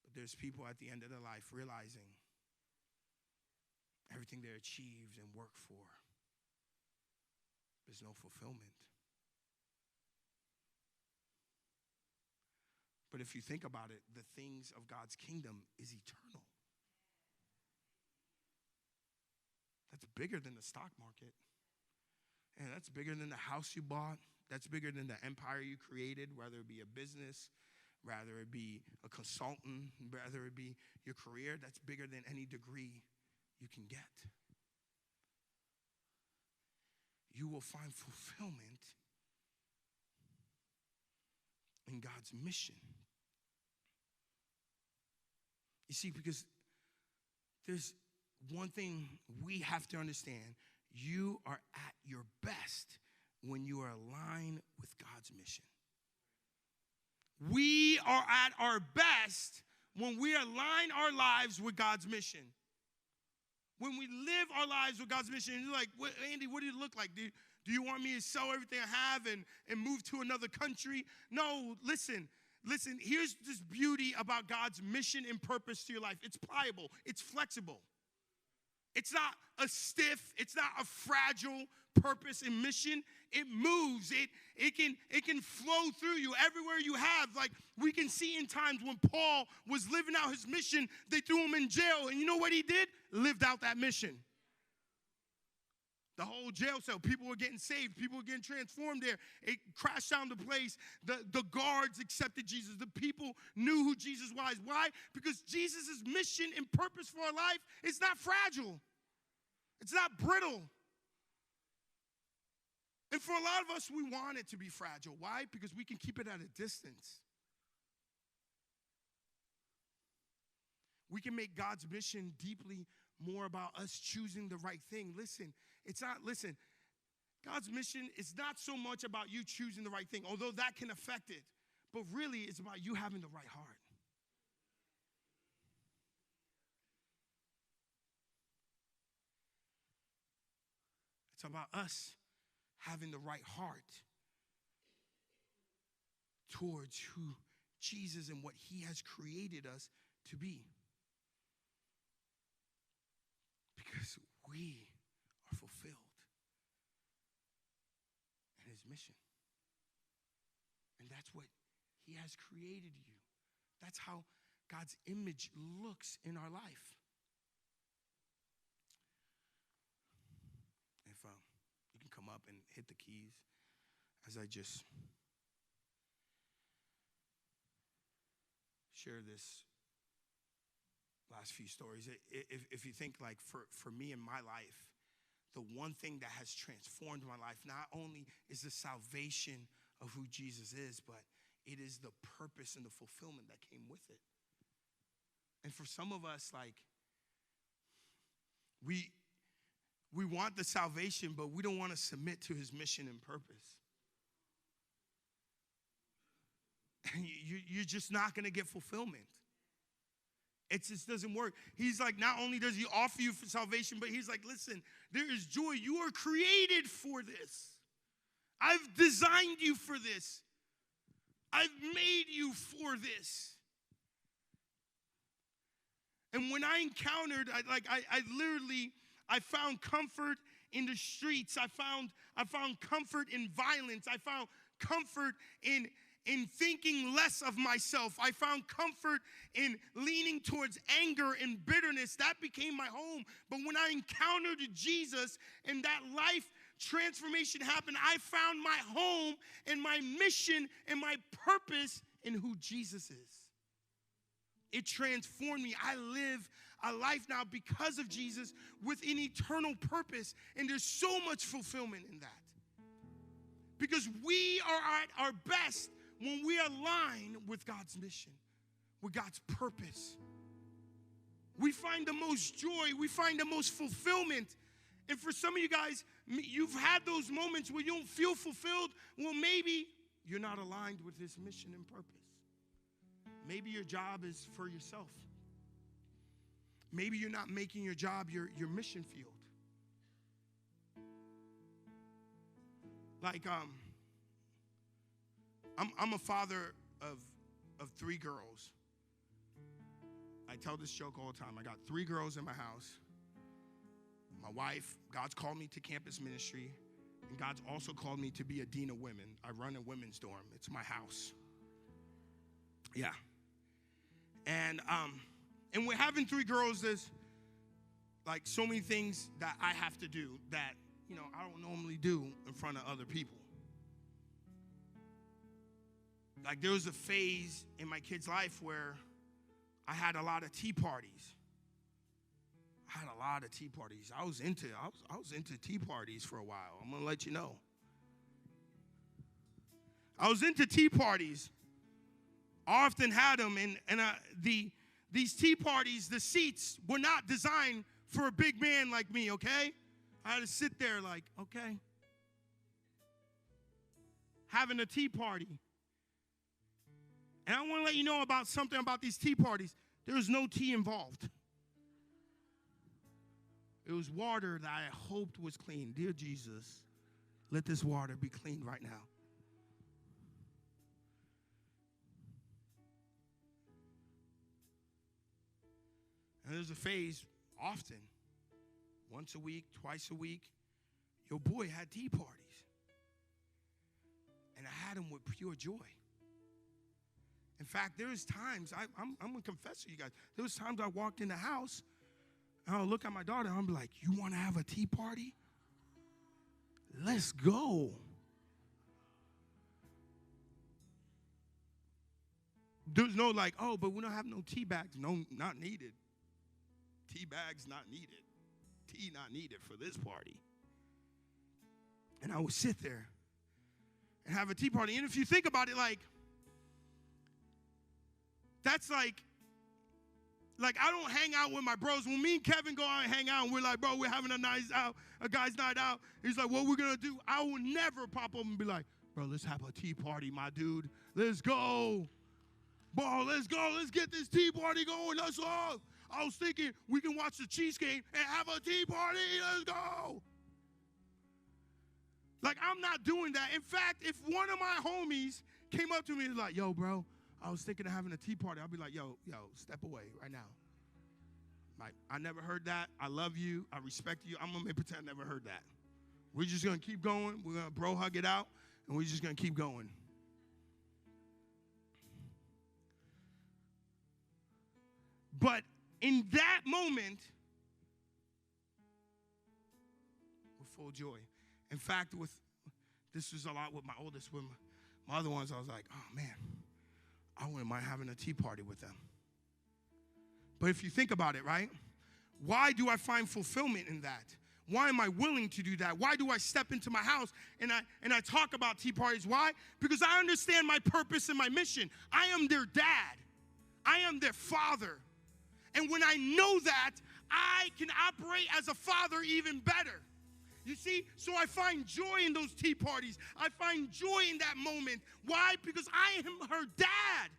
But there's people at the end of their life realizing everything they achieved and worked for, there's no fulfillment. But if you think about it, the things of God's kingdom is eternal. That's bigger than the stock market. And that's bigger than the house you bought. That's bigger than the empire you created, whether it be a business, whether it be a consultant, whether it be your career. That's bigger than any degree you can get. You will find fulfillment in God's mission. You see, because there's one thing we have to understand. You are at your best when you are aligned with God's mission. We are at our best when we align our lives with God's mission. When we live our lives with God's mission. And you're like, Andy, what do you look like? Do you want me to sell everything I have and move to another country? No, listen, here's this beauty about God's mission and purpose to your life. It's pliable, it's flexible. It's not a stiff, it's not a fragile purpose and mission. It moves, it can flow through you everywhere you have. Like we can see in times when Paul was living out his mission, they threw him in jail. And you know what he did? Lived out that mission. The whole jail cell, people were getting saved. People were getting transformed there. It crashed down the place. The guards accepted Jesus. The people knew who Jesus was. Why? Because Jesus' mission and purpose for our life is not fragile. It's not brittle. And for a lot of us, we want it to be fragile. Why? Because we can keep it at a distance. We can make God's mission deeply more about us choosing the right thing. Listen, God's mission is not so much about you choosing the right thing, although that can affect it, but really it's about you having the right heart. It's about us having the right heart towards who Jesus and what he has created us to be. Because we are fulfilled in his mission. And that's what he has created you. That's how God's image looks in our life. If you can come up and hit the keys as I just share this last few stories. If you think like for me in my life, the one thing that has transformed my life not only is the salvation of who Jesus is, but it is the purpose and the fulfillment that came with it. And for some of us, like, we want the salvation, but we don't want to submit to his mission and purpose. And you're just not going to get fulfillment. It just doesn't work. He's like, not only does he offer you for salvation, but he's like, listen, there is joy. You are created for this. I've designed you for this. I've made you for this. And when I encountered, I I found comfort in the streets. I found comfort in violence. I found comfort in thinking less of myself. I found comfort in leaning towards anger and bitterness. That became my home. But when I encountered Jesus and that life transformation happened, I found my home and my mission and my purpose in who Jesus is. It transformed me. I live a life now because of Jesus with an eternal purpose. And there's so much fulfillment in that. Because we are at our best when we align with God's mission, with God's purpose. We find the most joy. We find the most fulfillment. And for some of you guys, you've had those moments where you don't feel fulfilled. Well, maybe you're not aligned with His mission and purpose. Maybe your job is for yourself. Maybe you're not making your job your mission field. Like, I'm a father of 3 girls. I tell this joke all the time. I got 3 girls in my house. My wife, God's called me to campus ministry, and God's also called me to be a dean of women. I run a women's dorm. It's my house. Yeah. And we're having 3 girls. There's like so many things that I have to do that, I don't normally do in front of other people. Like there was a phase in my kid's life where I had a lot of tea parties. I was into tea parties for a while. I'm going to let you know. I was into tea parties. I often had them, and these tea parties, the seats were not designed for a big man like me, okay? I had to sit there like, okay. Having a tea party. And I want to let you know about something about these tea parties. There was no tea involved. It was water that I hoped was clean. Dear Jesus, let this water be clean right now. And there's a phase often, once a week, twice a week, your boy had tea parties. And I had them with pure joy. In fact, there was times, I'm going to confess to you guys, there was times I walked in the house, and I'll look at my daughter, and I'm like, you want to have a tea party? Let's go. There's no like, oh, but we don't have no tea bags. No, not needed. Tea bags not needed. Tea not needed for this party. And I would sit there and have a tea party. And if you think about it, like, that's like I don't hang out with my bros. When me and Kevin go out and hang out, and we're like, bro, we're having a guy's night out. He's like, what we're going to do? I will never pop up and be like, bro, let's have a tea party, my dude. Let's go. Bro, let's go. Let's get this tea party going. Let's all. I was thinking we can watch the Chiefs game and have a tea party. Let's go. Like, I'm not doing that. In fact, if one of my homies came up to me and was like, yo, bro, I was thinking of having a tea party, I'll be like, yo, step away right now. Like, I never heard that. I love you. I respect you. I'm going to pretend I never heard that. We're just going to keep going. We're going to bro hug it out, and we're just going to keep going. But in that moment, with full joy. In fact, this was a lot with my oldest. With my other ones, I was like, oh, man. I wouldn't mind having a tea party with them. But if you think about it, right? Why do I find fulfillment in that? Why am I willing to do that? Why do I step into my house and I talk about tea parties? Why? Because I understand my purpose and my mission. I am their dad. I am their father. And when I know that, I can operate as a father even better. You see, so I find joy in those tea parties. I find joy in that moment. Why? Because I am her dad.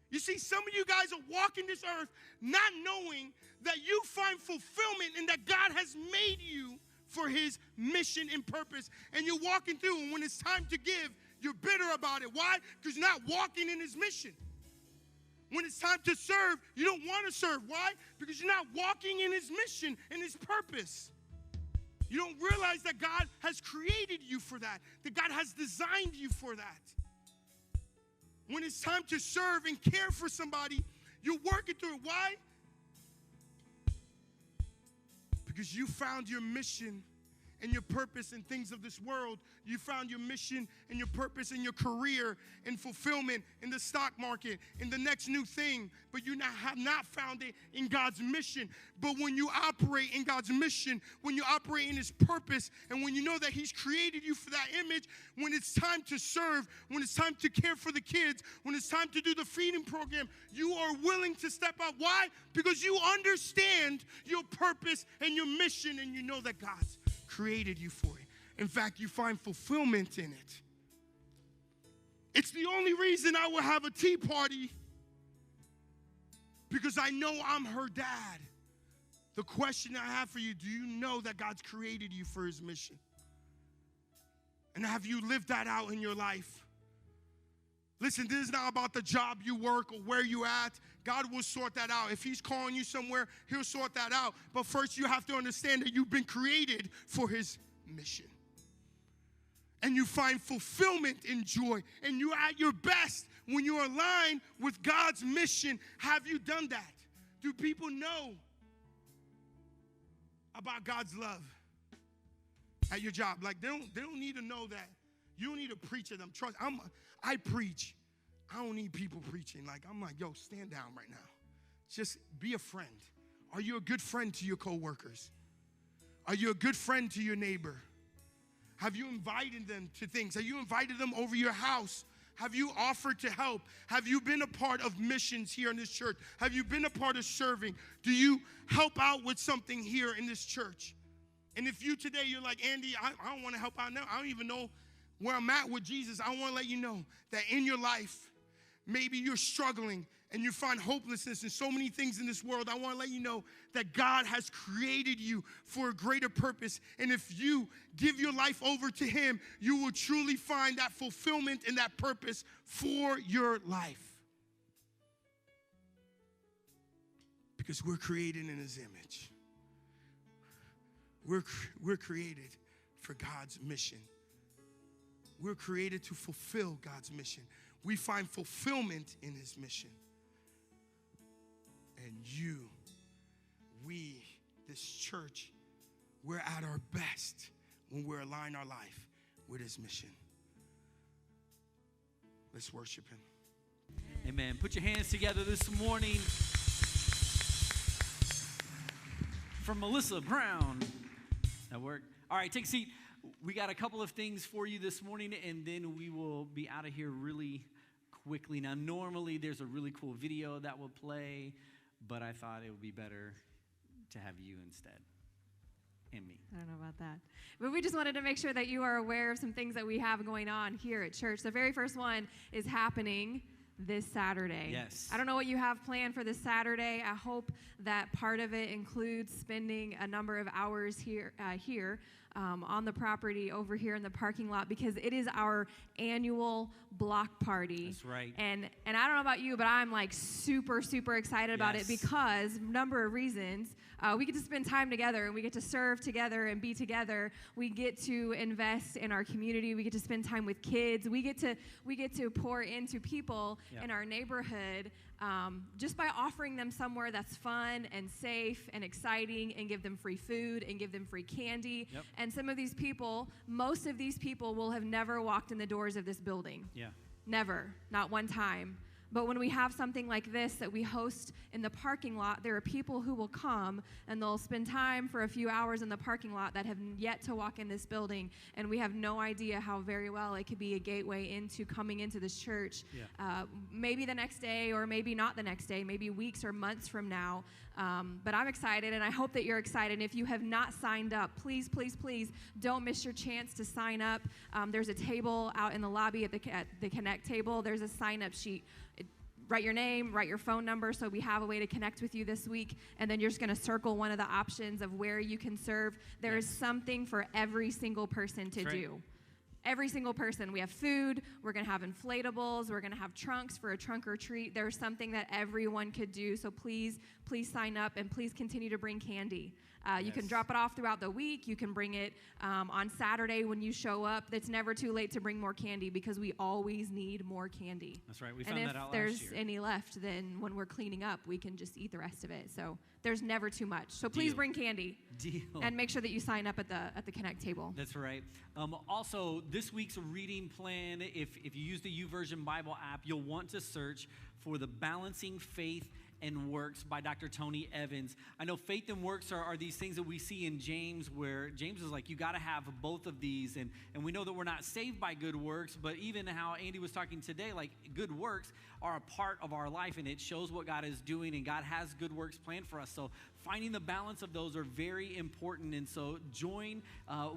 You see, some of you guys are walking this earth not knowing that you find fulfillment and that God has made you for His mission and purpose. And you're walking through, and when it's time to give, you're bitter about it. Why? Because you're not walking in His mission. When it's time to serve, you don't want to serve. Why? Because you're not walking in his mission and his purpose. You don't realize that God has created you for that God has designed you for that. When it's time to serve and care for somebody, you're working through it. Why? Because you found your mission and your purpose in things of this world. You found your mission and your purpose in your career and fulfillment in the stock market, in the next new thing, but you have not found it in God's mission. But when you operate in God's mission, when you operate in his purpose, and when you know that he's created you for that image, when it's time to serve, when it's time to care for the kids, when it's time to do the feeding program, you are willing to step out. Why? Because you understand your purpose and your mission, and you know that God's created you for it. In fact, you find fulfillment in it. It's the only reason I will have a tea party, because I know I'm her dad. The question I have for you, do you know that God's created you for his mission? And have you lived that out in your life? Listen, this is not about the job you work or where you at. God will sort that out. If he's calling you somewhere, he'll sort that out. But first, you have to understand that you've been created for his mission. And you find fulfillment in joy. And you're at your best when you're aligned with God's mission. Have you done that? Do people know about God's love at your job? Like, they don't need to know that. You don't need to preach to them. Trust, I preach. I don't need people preaching. Like, I'm like, yo, stand down right now. Just be a friend. Are you a good friend to your coworkers? Are you a good friend to your neighbor? Have you invited them to things? Have you invited them over your house? Have you offered to help? Have you been a part of missions here in this church? Have you been a part of serving? Do you help out with something here in this church? And if you today, you're like, Andy, I don't want to help out now. I don't even know where I'm at with Jesus. I want to let you know that in your life, maybe you're struggling and you find hopelessness in so many things in this world. I want to let you know that God has created you for a greater purpose. And if you give your life over to him, you will truly find that fulfillment and that purpose for your life. Because we're created in his image. We're created for God's mission. We're created to fulfill God's mission. We find fulfillment in his mission. And this church, we're at our best when we're aligning our life with his mission. Let's worship him. Amen. Put your hands together this morning for Melissa Brown. That worked. All right, take a seat. We got a couple of things for you this morning, and then we will be out of here really quickly. Now, normally there's a really cool video that will play, but I thought it would be better to have you instead and me. I don't know about that. But we just wanted to make sure that you are aware of some things that we have going on here at church. The very first one is happening this Saturday. Yes. I don't know what you have planned for this Saturday. I hope that part of it includes spending a number of hours here on the property over here in the parking lot, because it is our annual block party. That's right. And I don't know about you, but I'm like super, super excited about it because number of reasons. We get to spend time together, and we get to serve together and be together. We get to invest in our community. We get to spend time with kids. We get to pour into people in our neighborhood just by offering them somewhere that's fun and safe and exciting, and give them free food and give them free candy. Yep. And some of these people, most of these people will have never walked in the doors of this building. Yeah. Never, not one time. But when we have something like this that we host in the parking lot, there are people who will come and they'll spend time for a few hours in the parking lot that have yet to walk in this building. And we have no idea how very well it could be a gateway into coming into this church. Yeah. Maybe the next day, or maybe not the next day, maybe weeks or months from now. But I'm excited, and I hope that you're excited. And if you have not signed up, please, please, please don't miss your chance to sign up. There's a table out in the lobby at the Connect table. There's a sign-up sheet. Write your name, write your phone number, so we have a way to connect with you this week, and then you're just going to circle one of the options of where you can serve. There is something for every single person to do. Every single person. We have food. We're going to have inflatables. We're going to have trunks for a trunk or treat. There's something that everyone could do. So please sign up, and please continue to bring candy. You can drop it off throughout the week. You can bring it on Saturday when you show up. It's never too late to bring more candy because we always need more candy. That's right. We found that out last year. And if there's any left, then when we're cleaning up, we can just eat the rest of it. So there's never too much. So please bring candy. Deal. And make sure that you sign up at the Connect table. That's right. Also, this week's reading plan, if you use the YouVersion Bible app, you'll want to search for the Balancing Faith and Works by Dr. Tony Evans. I know faith and works are these things that we see in James, where James is like, you got to have both of these. And we know that we're not saved by good works, but even how Andy was talking today, like good works are a part of our life, and it shows what God is doing, and God has good works planned for us. So finding the balance of those are very important. And so join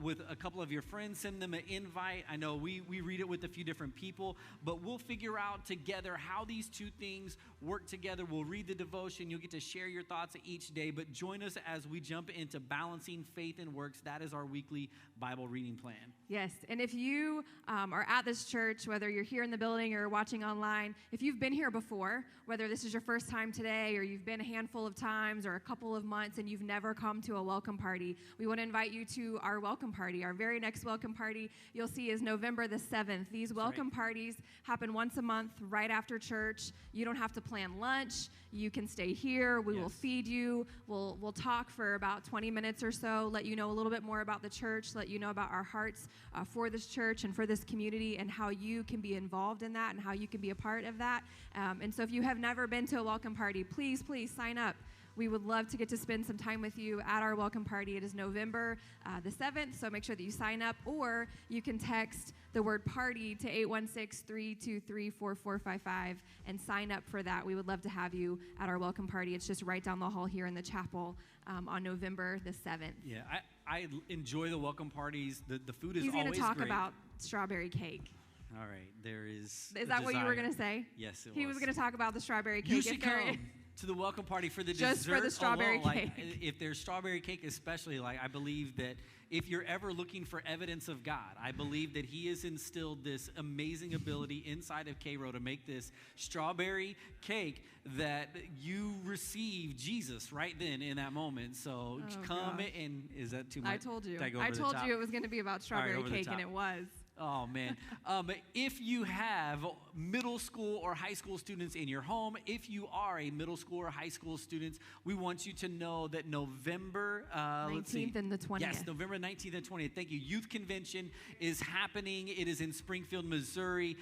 with a couple of your friends, send them an invite. I know we read it with a few different people, but we'll figure out together how these two things work together. We'll read the devotion. You'll get to share your thoughts each day, but join us as we jump into Balancing Faith and Works. That is our weekly Bible reading plan. Yes, and if you are at this church, whether you're here in the building or watching online, if you've been here before, whether this is your first time today or you've been a handful of times or a couple of months and you've never come to a welcome party, we want to invite you to our welcome party. Our very next welcome party you'll see is November the 7th. These welcome parties happen once a month right after church. You don't have to plan lunch. You can stay here. We will feed you. We'll talk for about 20 minutes or so, let you know a little bit more about the church, let you know about our hearts for this church and for this community and how you can be involved in that and how you can be a part of that. And so if you have never been to a welcome party, please sign up. We would love to get to spend some time with you at our welcome party. It is November the 7th, so make sure that you sign up, or you can text the word party to 816-323-4455 and sign up for that. We would love to have you at our welcome party. It's just right down the hall here in the chapel on November the 7th. Yeah, I enjoy the welcome parties. The food is He's always great. He's going to talk about strawberry cake. All right, there is Is that what you were going to say? Yes, it was. He was going to talk about the strawberry cake. You should come to the welcome party for the just dessert for the strawberry alone. cake. Like, if there's strawberry cake especially, like I believe that if you're ever looking for evidence of God, I believe that he has instilled this amazing ability inside of Cairo to make this strawberry cake that you receive Jesus right then in that moment. So come and is that too much? I told you. I told you it was going to be about strawberry cake, and it was. Oh, man. If you have middle school or high school students in your home, if you are a middle school or high school student, we want you to know that November 19th and the 20th. Yes, November 19th and 20th. Thank you. Youth Convention is happening. It is in Springfield, Missouri.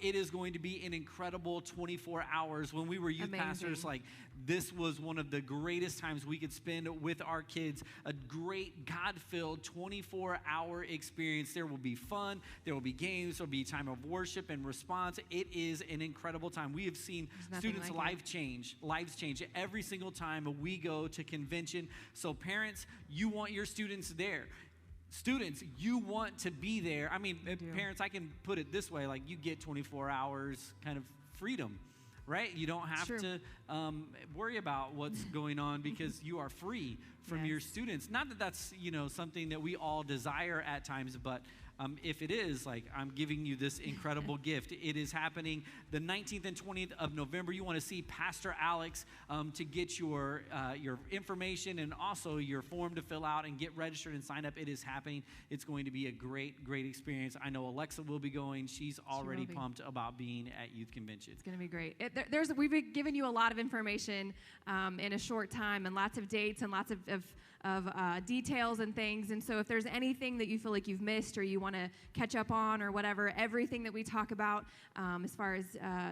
It is going to be an incredible 24 hours. When we were youth pastors, like this was one of the greatest times we could spend with our kids. A great God-filled 24-hour experience. There will be fun. There will be games. There will be time of worship and response. It is an incredible time. We have seen students' lives change every single time we go to convention. So parents, you want your students there. Students, you want to be there. I mean, parents, I can put it this way, like you get 24 hours kind of freedom, right? You don't have to worry about what's going on because you are free from your students. Not that that's, something that we all desire at times, but if it is, like, I'm giving you this incredible gift. It is happening the 19th and 20th of November. You want to see Pastor Alex to get your information and also your form to fill out and get registered and sign up. It is happening. It's going to be a great, great experience. I know Alexa will be going. She's already pumped about being at Youth Convention. It's going to be great. We've given you a lot of information in a short time and lots of dates and lots of details and things. And so if there's anything that you feel like you've missed or you want to catch up on or whatever, everything that we talk about as far as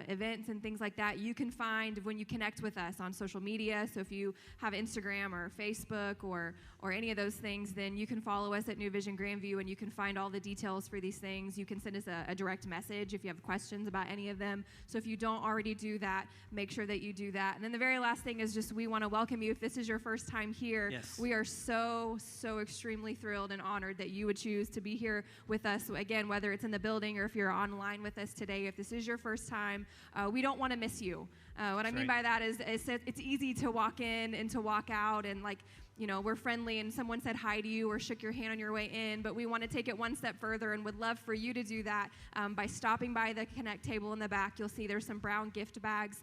events and things like that, you can find when you connect with us on social media. So if you have Instagram or Facebook or any of those things, then you can follow us at New Vision Grandview and you can find all the details for these things. You can send us a direct message if you have questions about any of them. So if you don't already do that, make sure that you do that. And then the very last thing is just we want to welcome you. If this is your first time here, we are so extremely thrilled and honored that you would choose to be here with us. Again, whether it's in the building or if you're online with us today, if this is your first time, we don't want to miss you. What I mean by that is it's easy to walk in and to walk out and like, you know, we're friendly and someone said hi to you or shook your hand on your way in, but we want to take it one step further and would love for you to do that by stopping by the Connect table in the back. You'll see there's some brown gift bags.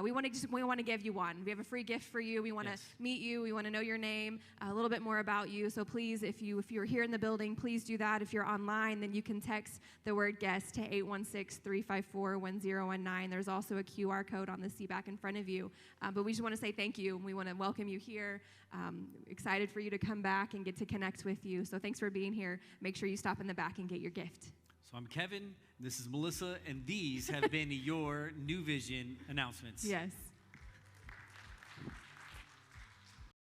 We want to give you one. We have a free gift for you. We want to meet you. We want to know your name, a little bit more about you. So please, if you're here in the building, please do that. If you're online, then you can text the word guest to 816-354-1019. There's also a QR code on the seat back in front of you. But we just want to say thank you. We want to welcome you here. Excited for you to come back and get to connect with you. So thanks for being here. Make sure you stop in the back and get your gift. So I'm Kevin, this is Melissa, and these have been your New Vision announcements. Yes.